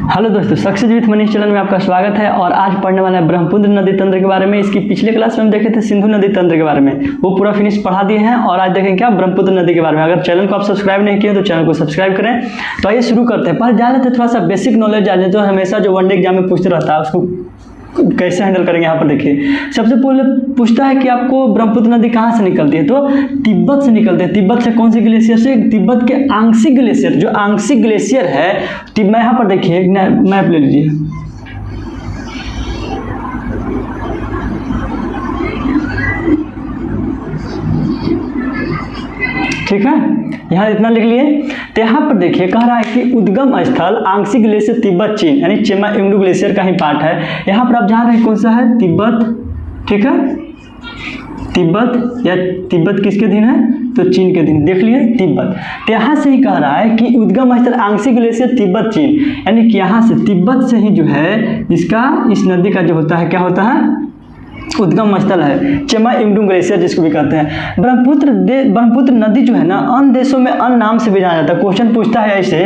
Hello दोस्तों, success with Manish channel में आपका स्वागत है। और आज पढ़ने वाला है ब्रह्मपुत्र नदी तंत्र के बारे में। इसकी पिछले क्लास में हम देखे थे सिंधु नदी तंत्र के बारे में, वो पूरा फिनिश पढ़ा दिए हैं। और आज देखें क्या ब्रह्मपुत्र नदी के बारे में। अगर चैनल को आप सब्सक्राइब नहीं किए तो चैनल को सब्सक्राइब करें। तो आइए शुरू करते हैं। पहले जान लेते थोड़ा सा बेसिक नॉलेज जान लेते। तो हमेशा जो वनडे एग्जाम में पूछते रहता है उसको कैसे हैंडल करेंगे। यहाँ पर देखिए, सबसे पहले पूछता है कि आपको ब्रह्मपुत्र नदी कहाँ से निकलती है, तो तिब्बत से निकलती है। तिब्बत से कौन से ग्लेशियर से? तिब्बत के आंशिक ग्लेशियर, जो आंशिक ग्लेशियर है। मैं यहाँ पर देखिए एक मैप ले लीजिए। ठीक है, यहाँ इतना लिख लिए। तो यहाँ पर देखिए कह रहा है कि उद्गम स्थल आंशिक ग्लेशियर तिब्बत चीन, यानी चेमा इंगडू ग्लेशियर का ही पार्ट है। यहाँ पर आप जान रहे हैं कौन सा है? तिब्बत। ठीक है, तिब्बत या तिब्बत किसके दिन है? तो चीन के दिन। देख लिए तिब्बत। तो यहाँ से ही कह रहा है कि उद्गम स्थल आंशिक ग्लेशियर तिब्बत चीन, यानी कि यहाँ से तिब्बत से ही जो है इसका, इस नदी का जो होता है, क्या होता है? उद्गम स्थल है चेमा इंगडू ग्लेशियर, जिसको भी कहते हैं। ब्रह्मपुत्र नदी जो है ना, अन्य देशों में अन्य नाम से भी जाना जाता है। क्वेश्चन पूछता है ऐसे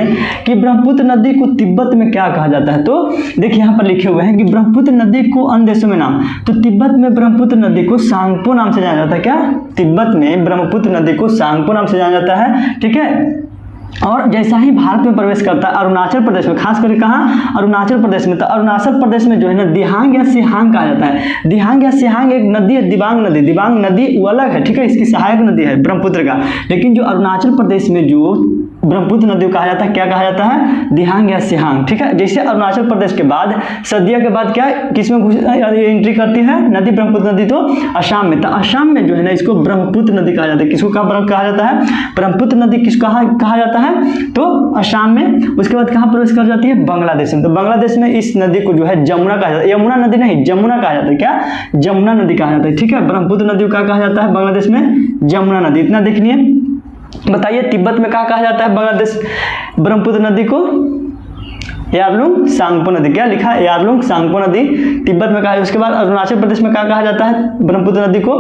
कि ब्रह्मपुत्र नदी को तिब्बत में क्या कहा जाता है। तो देखिए यहाँ पर लिखे हुए हैं कि ब्रह्मपुत्र नदी को अन्य देशों में नाम, तो तिब्बत में ब्रह्मपुत्र नदी को सांगपो नाम से जाना जाता है। क्या? तिब्बत में ब्रह्मपुत्र नदी को सांगपो नाम से जाना जाता है। ठीक है, और जैसा ही भारत में प्रवेश करता है अरुणाचल प्रदेश में, खास करके कहाँ? अरुणाचल प्रदेश में। तो अरुणाचल प्रदेश में जो है ना दिहांग या सिहांग कहा जाता है। दिहांग या सिहांग एक नदी है, दिबांग नदी। दिबांग नदी वो अलग है, ठीक है, इसकी सहायक नदी है ब्रह्मपुत्र का। लेकिन जो अरुणाचल प्रदेश में जो ब्रह्मपुत्र नदी को कहा जाता है, क्या कहा जाता है? दिहांग या सिहांग। ठीक है, जैसे अरुणाचल प्रदेश के बाद सदिया के बाद क्या किसमें एंट्री करती है नदी? ब्रह्मपुत्र नदी, तो असम में। तो असम में जो है ना इसको ब्रह्मपुत्र नदी कहा जाता है। किसको कहा जाता है? ब्रह्मपुत्र नदी किसको कहा जाता है? तो असम में। उसके बाद कहाँ प्रवेश कर जाती है? बांग्लादेश में। तो बांग्लादेश में इस नदी को जो है जमुना कहा जाता है। यमुना नदी नहीं, जमुना कहा जाता है। क्या? जमुना नदी कहा जाता है। ठीक है, ब्रह्मपुत्र नदी को क्या कहा जाता है बांग्लादेश में? जमुना नदी। इतना देखिए। बताइए तिब्बत में क्या कहा जाता है बांग्लादेश ब्रह्मपुत्र नदी को? यारलुंग सांगपो नदी। क्या लिखा है? यारलुंग सांगपो नदी तिब्बत में कहा है। उसके बाद अरुणाचल प्रदेश में क्या कहा जाता है ब्रह्मपुत्र नदी को?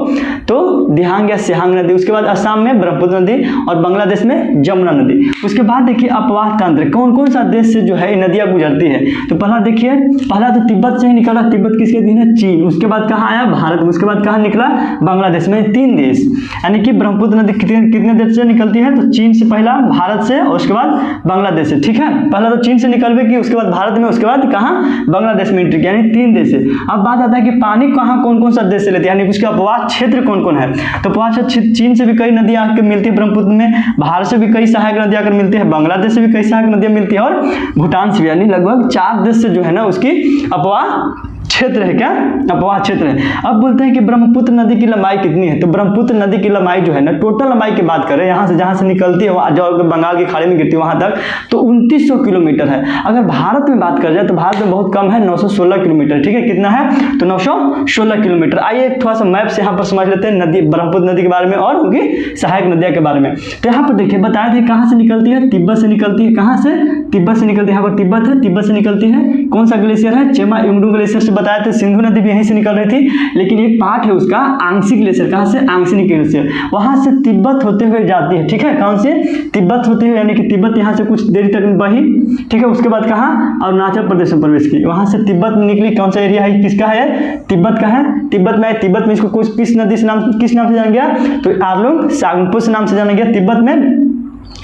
तो दिहांग या सिहांग नदी। उसके बाद असम में ब्रह्मपुत्र नदी और बांग्लादेश में जमुना नदी। उसके बाद देखिए अपवाह तंत्र, कौन कौन सा देश से जो है नदियां गुजरती है। तो पहला देखिए, पहला तो तिब्बत से ही निकला। तिब्बत किसके दिन है? चीन। उसके बाद कहाँ आया? भारत। उसके बाद कहाँ निकला? बांग्लादेश में। 3 देश, यानी कि ब्रह्मपुत्र नदी कितने देश से निकलती है? तो चीन से पहला, भारत से, और उसके बाद बांग्लादेश से। ठीक है, पहला तो चीन से निकलवे की, उसके बाद भारत में, उसके बाद कहाँ? बांग्लादेश में एंट्री, यानी 3 देश है। अब बात आता है कि पानी कहाँ कौन कौन सा देश से लेते हैं, यानी उसके अपवाह क्षेत्र कौन कौन है। तो अपवाह क्षेत्र चीन से भी कई नदियां आकर मिलती है ब्रह्मपुत्र में, भारत से भी कई सहायक नदियां आकर मिलती है, बांग्लादेश से भी कई सहायक नदियां मिलती है, और भूटान से भी, यानी लगभग 4 देश से जो है ना उसकी अपवाह क्षेत्र है। क्या? अपवाह क्षेत्र है। अब बोलते हैं कि ब्रह्मपुत्र नदी की लंबाई कितनी है। तो ब्रह्मपुत्र नदी की लंबाई जो है ना, टोटल लंबाई की बात करें, यहाँ से जहाँ से निकलती है जो बंगाल की खाड़ी में गिरती है वहाँ तक, तो 2900 किलोमीटर है। अगर भारत में बात कर जाए तो भारत में बहुत कम है, 916 किलोमीटर। ठीक है, कितना है? तो 916 किलोमीटर। आइए थोड़ा सा मैप से यहाँ पर समझ लेते हैं नदी, ब्रह्मपुत्र नदी के बारे में और उनकी सहायक नदियाँ के बारे में। तो यहाँ पर देखिए बताया था कहाँ से निकलती है? तिब्बत से निकलती है। कहाँ से? तिब्बत से निकलती है। यहाँ पर तिब्बत है, तिब्बत से निकलती है। कौन सा ग्लेशियर है? चेमा इंगडू ग्लेशियर से बताया था। सिंधु नदी भी यहीं से निकल रही थी, लेकिन एक पार्ट है उसका आंशिक ग्लेशियर। कहाँ से? आंशिक ग्लेशियर, वहां से तिब्बत होते हुए जाती है। ठीक है, कौन से? तिब्बत होते हुए, यानी कि तिब्बत यहाँ से कुछ देर तक बही। ठीक है, उसके बाद कहाँ? अरुणाचल प्रदेश में प्रवेश की, वहां से तिब्बत निकली। कौन सा एरिया है? किसका है? तिब्बत का है। तिब्बत में, तिब्बत में इसको कुछ किस नदी से नाम, किस नाम से जाना गया? तो यारलुंग सांगपो से नाम से जाना गया तिब्बत में।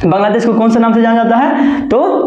बांग्लादेश को कौन सा नाम से जाना जाता है? तो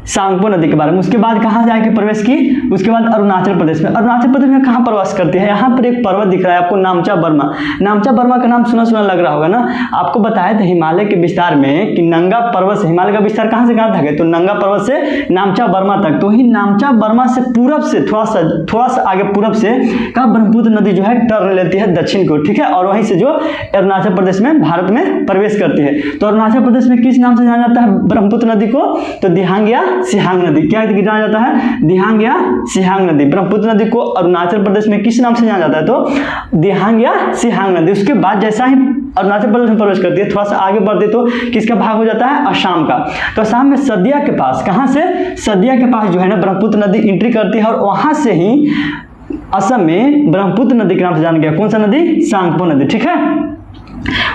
सांगपो नदी के बारे में। उसके बाद कहाँ जाके प्रवेश की? उसके बाद अरुणाचल प्रदेश में। अरुणाचल प्रदेश में कहाँ प्रवास करती है? यहाँ पर एक पर्वत दिख रहा है आपको, नामचा बर्मा। नामचा बर्मा का नाम सुना सुना लग रहा होगा ना। आपको बताया था हिमालय के विस्तार में कि नंगा पर्वत से, हिमालय का विस्तार कहाँ से कहाँ तक है? तो नंगा पर्वत से नामचा बर्मा तक। तो ही नामचा बर्मा से पूरब से थोड़ा सा आगे पूरब से कहाँ ब्रह्मपुत्र नदी जो है टर्न लेती है दक्षिण को। ठीक है, और वहीं से जो अरुणाचल प्रदेश में, भारत में प्रवेश करती है। तो अरुणाचल प्रदेश में किस नाम से जाना जाता है ब्रह्मपुत्र नदी को? तो दिहांग या सिहांग नदी। क्या जाना जाता है? दिहांग या सिहांग नदी। ब्रह्मपुत्र नदी को अरुणाचल प्रदेश में किस नाम से जाना जाता है? तो दिहांग या सिहांग नदी। उसके बाद जैसा ही अरुणाचल प्रदेश में प्रवेश करती है, थोड़ा सा आगे बढ़ती है तो किसका भाग हो जाता है? असम का। तो असम में सदिया के पास, कहाँ से? सदिया के पास जो है ना ब्रह्मपुत्र नदी एंट्री करती है, और वहां से ही असम में ब्रह्मपुत्र नदी के नाम से जाना गया। कौन सा नदी? सांगपो नदी। ठीक है,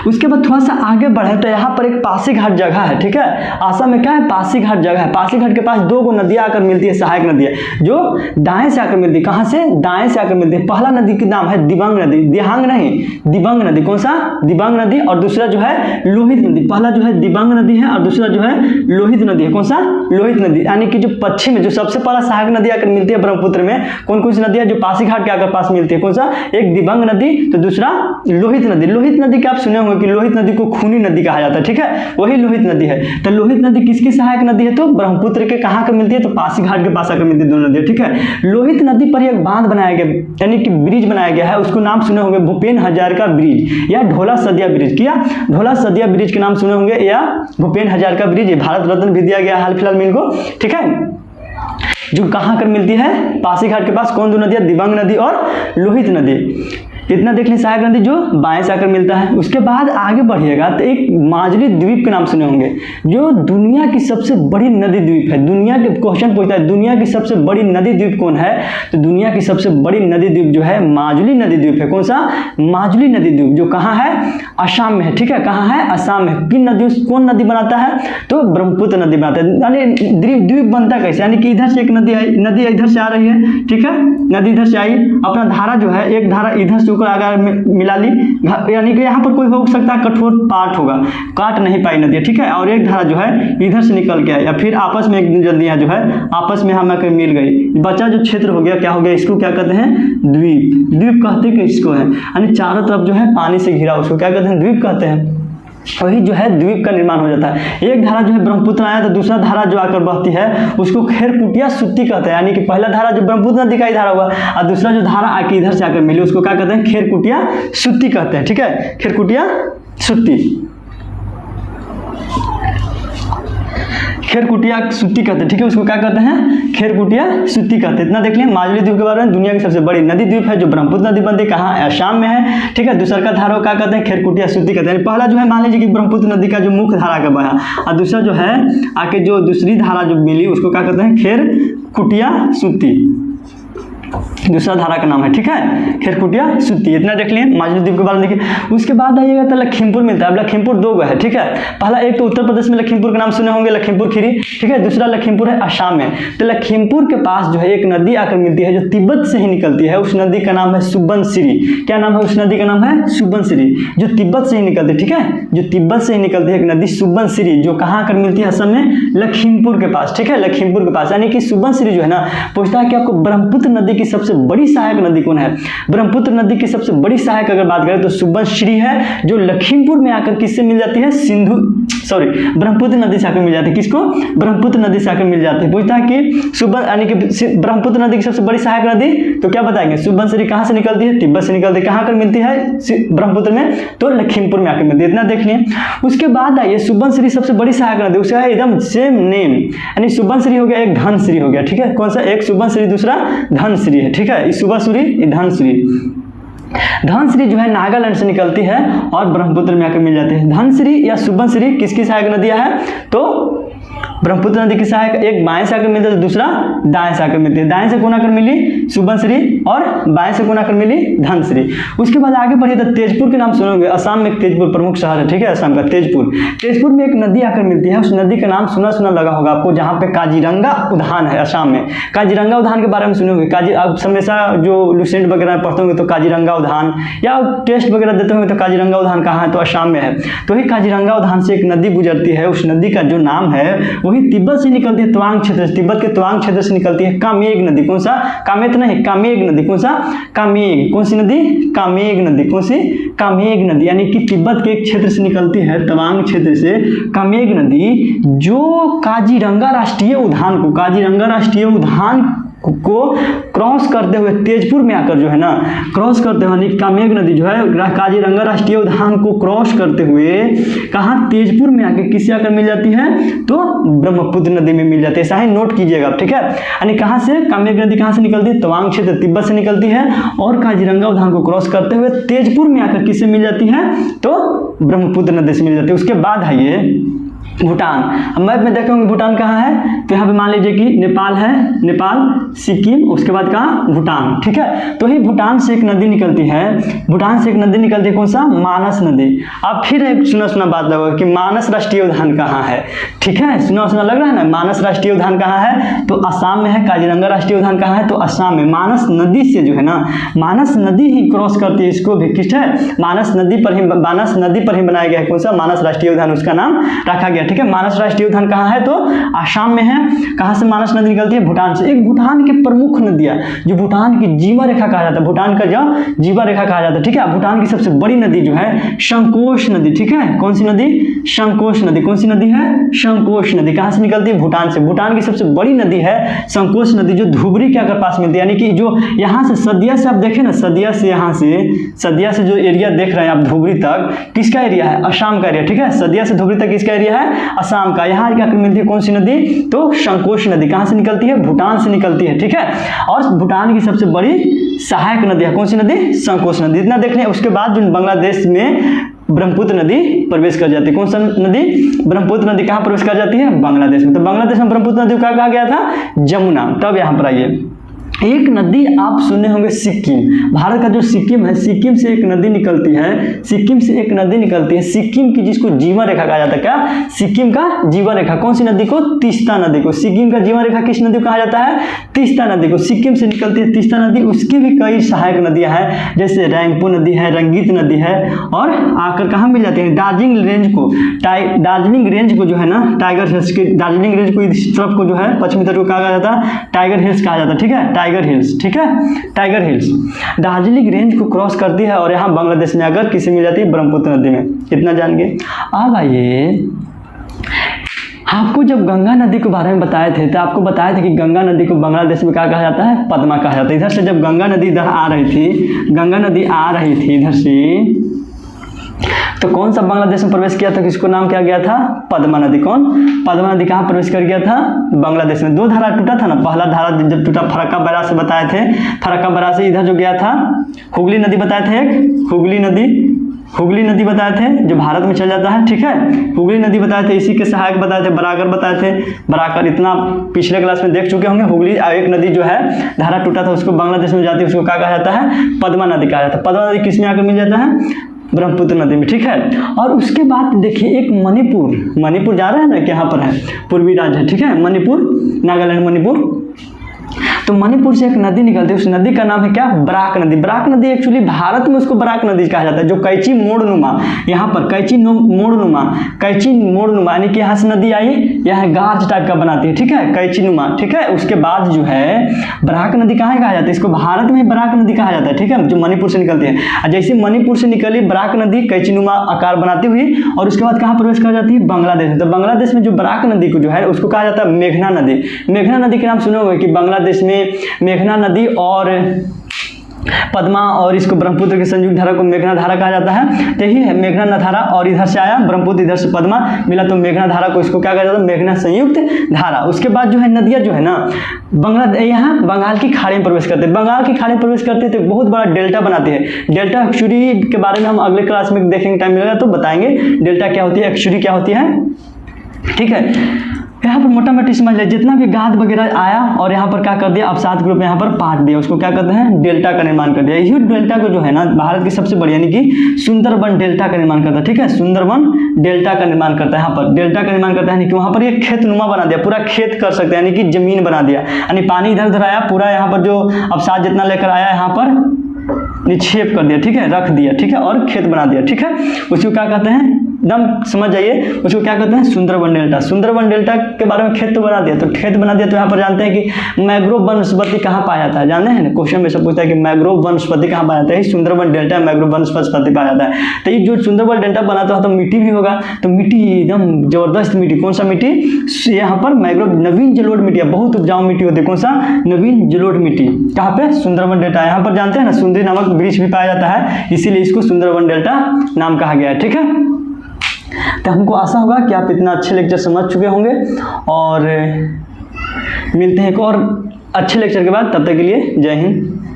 उसके बाद थोड़ा सा आगे बढ़े तो यहाँ पर एक पासीघाट जगह है, ठीक है। आसाम में क्या है, पासीघाट जगह है। पासीघाट के पास 2 नदियाँ आकर मिलती है, सहायक नदियाँ, जो दाएं से आकर मिलती है। कहाँ से, दाएं से आकर मिलती है। पहला नदी का नाम है दिबांग नदी, दिहांग नहीं, दिबांग नदी। कौन सा, दिबांग नदी। और दूसरा जो है लोहित नदी। पहला जो है दिबांग नदी है और दूसरा जो है लोहित नदी है। कौन सा, लोहित नदी। यानी कि जो पश्चिम में जो सबसे पहला सहायक नदी आकर मिलती है ब्रह्मपुत्र में, कौन कौन सी नदी है जो पासीघाट के आकर पास मिलती है, कौन सा, एक दिबांग नदी तो दूसरा लोहित नदी। लोहित नदी का आप सुने होंगे कि लोहित नदी को खूनी नदी कहा जाता है, ठीक है, वही लोहित नदी है। तो लोहित नदी किसकी सहायक नदी है, तो ब्रह्मपुत्र के कहाँ पर मिलती है, तो पासीघाट के पास आकर मिलती है दोनों नदी, ठीक है। लोहित नदी पर एक बांध बनाया गया, यानी कि ब्रिज बनाया गया है, उसको नाम सुने होंगे भूपेन हजारिका ब्रिज या ढोला सदिया ब्रिज। क्या, ढोला सदिया ब्रिज के नाम सुने होंगे या भूपेन हजारिका ब्रिज। ये भारत रत्न भी दिया गया हाल फिलहाल में इनको, ठीक है। जो कहाँ कर मिलती है, पासीघाट के पास कौन दो नदियाँ, दिबांग नदी और लोहित नदी। इतना देख लें, सहायक नदी जो बाएं से आकर मिलता है। उसके बाद आगे बढ़िएगा तो एक माजुली द्वीप के नाम सुने होंगे, जो दुनिया की सबसे बड़ी नदी द्वीप है। दुनिया के क्वेश्चन पूछता है दुनिया की सबसे बड़ी नदी द्वीप कौन है, तो दुनिया की सबसे बड़ी नदी द्वीप जो है माजुली नदी द्वीप है। कौन सा, माजुली नदी द्वीप, जो कहाँ है, असम में है, ठीक है। कहाँ है, असम में। किन नदी, कौन नदी बनाता है, तो ब्रह्मपुत्र नदी बनाता है। यानी द्वीप बनता कैसे, यानी कि इधर से एक नदी आई, नदी इधर से आ रही है, ठीक है, नदी इधर से आई, अपना धारा जो है एक धारा इधर से अगर मिला ली, यानी कि यहाँ पर कोई हो सकता है कठोर पाट होगा, काट नहीं पाई नदी, ठीक है। और एक धारा जो है इधर से निकल के आई, या फिर आपस में एक नदियाँ जो है आपस में हम आकर मिल गई, बचा जो क्षेत्र हो गया, क्या हो गया, इसको क्या कहते हैं, द्वीप। द्वीप कहते हैं कि इसको है, यानी चारों तरफ जो है पानी से घिरा, उसको क्या कहते हैं, द्वीप कहते हैं। वही जो है द्वीप का निर्माण हो जाता है। एक धारा जो है ब्रह्मपुत्र आया तो दूसरा धारा जो आकर बहती है उसको खेरकुटिया सुत्ती कहते हैं। यानी कि पहला धारा जो ब्रह्मपुत्र नदी का ही धारा हुआ और दूसरा जो धारा आके इधर से आकर मिली उसको क्या कहते हैं, खेरकुटिया सुत्ती कहते हैं, ठीक है, खेरकुटिया सुत्ती, खेरकुटिया सुत्ती कहते हैं, ठीक है, उसको क्या कहते हैं, खेरकुटिया सुत्ती कहते हैं। इतना देख लें माजुली द्वीप के बारे में। दुनिया की सबसे बड़ी नदी द्वीप है जो ब्रह्मपुत्र नदी बनती है, कहाँ, असम में है, ठीक है। दूसरा का धारा क्या कहते हैं, खेरकुटिया सुत्ती कहते हैं। पहला जो है मान लीजिए कि ब्रह्मपुत्र नदी का जो मुख्य धारा का बहा और दूसरा जो है आके जो दूसरी धारा जो मिली उसको क्या कहते हैं, खेरकुटिया सुत्ती, दूसरा धारा का नाम है, ठीक है, खेरकुटिया सुत्ती। इतना देख लिए माजुली द्वीप के बारे में। देखिए उसके बाद आइएगा तो लखीमपुर मिलता है। अब लखीमपुर 2 है, ठीक है। पहला एक तो उत्तर प्रदेश में लखीमपुर का नाम सुने होंगे, लखीमपुर खीरी, ठीक है। दूसरा लखीमपुर है असम में। तो लखीमपुर के पास जो है एक नदी आकर मिलती है जो तिब्बत से ही निकलती है, उस नदी का नाम है सुबनसिरी। क्या नाम है उस नदी का, नाम है सुबनसिरी, जो तिब्बत से ही निकलती है, ठीक है, जो तिब्बत से ही निकलती है एक नदी सुबनसिरी, जो कहाँ आकर मिलती है, असम में, लखीमपुर के पास, ठीक है, लखीमपुर के पास। यानी कि सुबनसिरी जो है ना, पूछता है कि आपको ब्रह्मपुत्र नदी की सबसे बड़ी सहायक नदी कौन है। ब्रह्मपुत्र नदी की सबसे बड़ी सहायक अगर बात करें तो सुबनसिरी है, जो लखीमपुर में आकर किससे मिल जाती है, ब्रह्मपुत्र नदी से आकर मिल जाती है। किसको, ब्रह्मपुत्र नदी से आकर मिल जाती है। पूछता है कि यानी कि ब्रह्मपुत्र नदी की सबसे बड़ी सहायक नदी, तो क्या बताएंगे, सुबनसिरी कहाँ से निकलती है, तिब्बत से निकलती है। कहाँ आकर मिलती है, ब्रह्मपुत्र में, तो लखीमपुर में आकर मिलती है। इतना देख लिए। उसके बाद आइए सुबनसिरी सबसे बड़ी सहायक नदी, उसका है एकदम सेम नेम, यानी सुबनसिरी हो गया, एक धनसिरी हो गया, ठीक है। कौन सा, एक सुबनसिरी दूसरा धनसिरी है, ठीक है। सुबनसिरी, धनसिरी। धनसिरी जो है नागालैंड से निकलती है और ब्रह्मपुत्र में आकर मिल जाती है। धनसिरी या सुबनसिरी किसकी सहायक नदियां है, तो ब्रह्मपुत्र नदी की सहायक, एक बाएं से आकर मिलती है तो दूसरा दाएं से आकर मिलती है। दाएं से कौन आकर मिली, सुबनसिरी, और बाएं से कौन आकर मिली, धनसिरी। उसके बाद आगे बढ़िए तो तेजपुर के नाम सुनोगे। असम में तेजपुर प्रमुख शहर है, ठीक है, असम का तेजपुर। तेजपुर में एक नदी आकर मिलती है, उस नदी का नाम सुना सुना लगा होगा आपको, जहाँ पे काजीरंगा उद्यान है असम में। काजीरंगा उद्यान के बारे में सुने होंगे, आप हमेशा जो लुसेंट वगैरह पढ़ते होंगे तो काजीरंगा उद्यान, या टेस्ट वगैरह देते होंगे तो काजीरंगा उद्यान कहाँ है, तो असम में है। तो ही काजीरंगा उद्यान से एक नदी गुजरती है, उस नदी का जो नाम है वही तिब्बत से निकलती है, तवांग क्षेत्र से, तिब्बत के तवांग क्षेत्र से निकलती है कामेग नदी। कौन सा, कामेत नहीं, कामेग नदी। कौन सा, कामेग। कौन सी नदी, कामेग नदी। कौन सी, कामेग नदी। यानी कि तिब्बत के एक क्षेत्र से निकलती है, तवांग क्षेत्र से, कामेग नदी, जो काजीरंगा राष्ट्रीय उद्यान को, काजीरंगा राष्ट्रीय उद्यान को क्रॉस करते हुए तेजपुर में आकर जो है ना, क्रॉस करते हुए कामेग नदी जो है काजीरंगा राष्ट्रीय उद्यान को क्रॉस करते हुए कहाँ, तेजपुर में आकर किससे आकर मिल जाती है, तो ब्रह्मपुत्र नदी में मिल जाती है। ऐसा ही नोट कीजिएगा आप, ठीक है। यानी कहाँ से कामेग नदी कहाँ से निकलती है, तवांग क्षेत्र तिब्बत से निकलती है और काजीरंगा उद्यान को क्रॉस करते हुए तेजपुर में आकर किससे मिल जाती है, तो ब्रह्मपुत्र नदी से मिल जाती है। उसके बाद आइए भूटान। अब मैप में देखेंगे भूटान कहाँ है, तो यहाँ पे मान लीजिए कि नेपाल है, नेपाल, सिक्किम, उसके बाद कहाँ, भूटान, ठीक है। तो ही भूटान से एक नदी निकलती है, भूटान से एक नदी निकलती है, कौन सा, मानस नदी। अब फिर एक सुना बात लगा कि मानस राष्ट्रीय उद्यान कहाँ है, ठीक है, सुना लग रहा है ना। मानस राष्ट्रीय उद्यान कहाँ है, तो असम में है। काजीरंगा राष्ट्रीय उद्यान कहाँ है, तो असम में। मानस नदी से जो है ना, मानस नदी ही क्रॉस करती है इसको भी, किस है, मानस नदी पर ही बनाया गया है, कौन सा, मानस राष्ट्रीय उद्यान, उसका नाम रखा गया, ठीक है। मानस राष्ट्रीय उद्यान कहाँ है, तो आसाम में है। कहाँ से मानस नदी निकलती है, भूटान से। एक भूटान की प्रमुख नदियाँ, जो भूटान की जीवा रेखा कहा जाता है, भूटान का जो जीवा रेखा कहा जाता है, ठीक है। भूटान की सबसे बड़ी नदी जो है संकोश नदी, ठीक है। कौन सी नदी, संकोश नदी। कौन सी नदी है, संकोश नदी। कहाँ से निकलती है, भूटान से। भूटान की सबसे बड़ी नदी है संकोश नदी, जो धुबरी के अगर पास मिलती है, यानी कि जो यहाँ से सदिया से आप देखें ना, सदिया से यहाँ से, सदिया से जो एरिया देख रहे हैं आप धुबरी तक, किसका एरिया है, असम का एरिया, ठीक है। सदिया से धुबरी तक किसका एरिया है, असम का। यहाँ क्या मिलती है, कौन सी नदी, तो संकोश नदी। कहाँ से निकलती है, भूटान से निकलती है, ठीक है। और भूटान की सबसे बड़ी सहायक नदी है, कौन सी नदी, संकोश नदी। इतना देख लें। उसके बाद जो बांग्लादेश में ब्रह्मपुत्र नदी प्रवेश कर जाती है। कौन सा नदी, ब्रह्मपुत्र नदी कहाँ प्रवेश कर जाती है, बांग्लादेश में। तो बांग्लादेश में ब्रह्मपुत्र नदी को क्या कहा गया था, जमुना। तब यहाँ पर आइए, एक नदी आप सुने होंगे, सिक्किम। भारत का जो सिक्किम है, सिक्किम से एक नदी निकलती है, सिक्किम से एक नदी निकलती है, सिक्किम की, जिसको जीवन रेखा कहा जाता है। क्या, सिक्किम का जीवन रेखा। कौन सी नदी को, तीस्ता नदी को। सिक्किम का जीवन रेखा किस नदी को कहा जाता है, तीस्ता नदी को। सिक्किम से निकलती है तीस्ता नदी। उसकी भी कई सहायक नदियां हैं, जैसे रैंगपो नदी है, रंगीत नदी है, और आकर कहाँ मिल जाती है, दार्जिलिंग रेंज को, दार्जिलिंग रेंज को जो है ना, टाइगर हिल्स के, दार्जिलिंग रेंज को इस तरफ को जो है पश्चिमी तरफ को कहा जाता है, टाइगर हिल्स कहा जाता है, ठीक है। टाइगर हिल्स, ठीक है, टाइगर हिल्स दार्जिलिंग रेंज को क्रॉस करती है, और यहाँ बांग्लादेश में आकर किसी मिल जाती है, ब्रह्मपुत्र नदी में। इतना जान गए। अब आइए, आपको जब गंगा नदी के बारे में बताए थे, तो आपको बताया था कि गंगा नदी को बांग्लादेश में क्या कहा जाता है, पद्मा कहा जाता है। इधर से जब गंगा नदी इधर आ रही थी, गंगा नदी आ रही थी इधर से, तो कौन सा बांग्लादेश में प्रवेश किया था, किसको नाम क्या गया था, पद्मा नदी। कौन, पद्मा नदी कहाँ प्रवेश कर गया था, बांग्लादेश में। दो धारा टूटा था ना, पहला धारा जब टूटा फरक्का बैराज से बताए थे, फरक्का बैराज से इधर जो गया था, हुगली नदी बताए थे, एक हुगली नदी बताए थे, जो भारत में चल जाता है, ठीक है। हुगली नदी बताए थे, इसी के सहायक बताए थे, बराकर बताए थे। बराकर इतना पिछले क्लास में देख चुके होंगे। हुगली एक नदी जो है धारा टूटा था, उसको बांग्लादेश में जाती है, उसको क्या कहा जाता है, पद्मा नदी कहा जाता है। पद्मा नदी किस में आकर मिल जाता है, ब्रह्मपुत्र नदी में, ठीक है। और उसके बाद देखिए, एक मणिपुर जा रहा है ना, कि यहाँ पर है, पूर्वी राज्य है, ठीक है, मणिपुर, नागालैंड, मणिपुर। तो मणिपुर से एक नदी निकलती है, उस नदी का नाम है क्या, बराक नदी। बराक नदी एक्चुअली भारत में उसको बराक नदी कहा जाता है, जो कैची मोड़नुमा, यहाँ पर कैची मोड़नुमा, यानी कि यहाँ से नदी आई, यहाँ गाज टाइप का बनाती है, ठीक है, कैची नुमा, ठीक है। उसके बाद जो है बराक नदी कहाँ कहा जाता है, इसको भारत में बराक नदी कहा जाता है, ठीक है, जो मणिपुर से निकलती है। जैसे मणिपुर से निकली बराक नदी कैची नुमा आकार बनाती हुई, और उसके बाद कहाँ प्रवेश कर जाती है, बांग्लादेश में। तो बांग्लादेश में जो बराक नदी को जो है उसको कहा जाता है मेघना नदी। मेघना नदी के नाम सुने होंगे कि बांग्लादेश में मेघना नदी और पद्मा और इसको ब्रह्मपुत्र की संयुक्त धारा को मेघना धारा कहा जाता है। तो यही है मेघना धारा, और इधर से आया ब्रह्मपुत्र, इधर से पद्मा मिला, तो मेघना धारा को इसको क्या कहा जाता है, मेघना संयुक्त धारा। उसके बाद जो है नदियाँ जो है ना, बांग्लादेश यहाँ बंगाल की खाड़ी में प्रवेश करते हैं। बंगाल की खाड़ी में प्रवेश करते हैं तो बहुत बड़ा डेल्टा बनाते हैं। डेल्टा एक्चुअली के बारे में हम अगले क्लास में देखेंगे, टाइम मिलेगा तो बताएंगे डेल्टा क्या होती है, एक्चुअली क्या होती है, ठीक है। यहाँ पर मोटा मोटी समझ ले, जितना भी गाद वगैरह आया और यहाँ पर क्या कर दिया, अवसाद ग्रुप में यहाँ पर पाट दिया, उसको क्या कहते हैं, डेल्टा का निर्माण कर दिया। यही डेल्टा को जो है ना, भारत की सबसे बड़ी, यानी कि सुंदरबन डेल्टा का निर्माण करता है, ठीक है, सुंदरबन डेल्टा का निर्माण करता है। यहाँ पर डेल्टा का निर्माण करता है, यानी कि वहाँ पर एक खेतनुमा बना दिया, पूरा खेत कर सकते हैं, यानी कि जमीन बना दिया, यानी पानी इधर उधर आया, पूरा यहाँ पर जो अवसाद जितना लेकर आया यहाँ पर निक्षेप कर दिया, ठीक है, रख दिया, ठीक है, और खेत बना दिया, ठीक है। उसको क्या कहते हैं, एकदम समझ जाइए, उसको क्या कहते हैं, सुंदरबन डेल्टा। सुंदरबन डेल्टा के बारे में खेत तो बना दिया, तो खेत बना दिया, तो यहाँ पर जानते हैं कि मैग्रोव वनस्पति कहाँ पाया जाता है, जानते हैं ना, क्वेश्चन में सब पूछता है कि मैग्रोव वनस्पति कहाँ पाया जाता है, सुंदरबन डेल्टा मैग्रोव वनस्पति पाया जाता है। तो ये जो सुंदरबन डेल्टा बनाता है तो मिट्टी भी होगा, तो मिट्टी एकदम जबरदस्त मिट्टी, कौन सा मिट्टी, यहाँ पर मैग्रोव नवीन जलोढ़ मिट्टी, बहुत उपजाऊ मिट्टी होती है, कौन सा, नवीन जलोढ़ मिट्टी, कहाँ पे, सुंदरबन डेल्टा। यहाँ पर जानते हैं ना, सुंदरी नामक वृक्ष भी पाया जाता है, इसीलिए इसको सुंदरबन डेल्टा नाम कहा गया है, ठीक है। तो हमको आशा होगा कि आप इतना अच्छे लेक्चर समझ चुके होंगे, और मिलते हैं एक और अच्छे लेक्चर के बाद, तब तक के लिए जय हिंद।